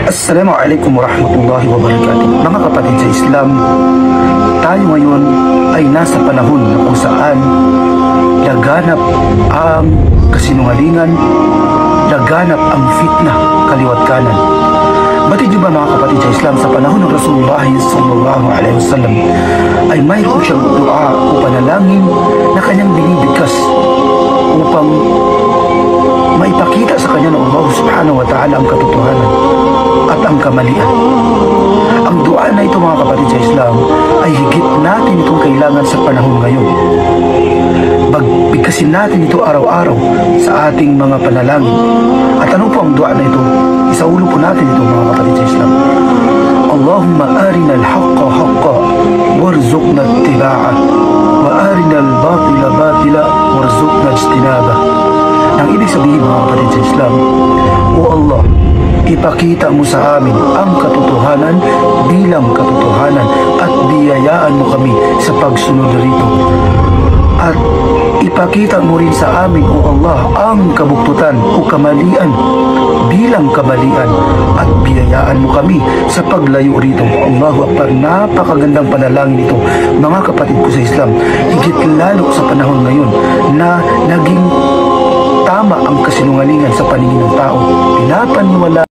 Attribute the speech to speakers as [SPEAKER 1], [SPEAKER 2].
[SPEAKER 1] Assalamualaikum warahmatullahi wabarakatuh. Mga kapatid sa Islam, tayo ngayon ay nasa panahon na kung saan laganap ang kasinungalingan, laganap ang fitna kaliwat kanan. Batid niyo ba mga kapatid sa Islam, sa panahon ng Rasulullah sallallahu alaihi wasallam ay mayroon siyang dua o panalangin na kanyang binibigkas upang maipakita sa kanya ng Allah subhanahu wa ta'ala ang katotohanan at ang kamalian. Ang dua na ito mga kapatid sa Islam ay higit natin itong kailangan sa panahon ngayon. Bigkasin natin ito araw-araw sa ating mga panalangin. At ano po ang dua na ito? Isaulo po natin ito mga kapatid sa Islam. Allahumma arina al-haqqa haqqa warzuqna ittiba'a wa arina al-batila batila warzuqna ijtinaba. Ang ibig sabihin mga kapatid sa Islam, O Allah, ipakita mo sa amin ang katotohanan bilang katotohanan at biyayaan mo kami sa pagsunod rito. At ipakita mo rin sa amin, O Allah, ang kabuktutan o kamalian bilang kamalian at biyayaan mo kami sa paglayo rito. Allahu Akbar, napakagandang panalangin ito mga kapatid ko sa Islam, higit lalo sa panahon ngayon na naging tama ang kasinungalingan sa paningin ng tao. Pinapaniwala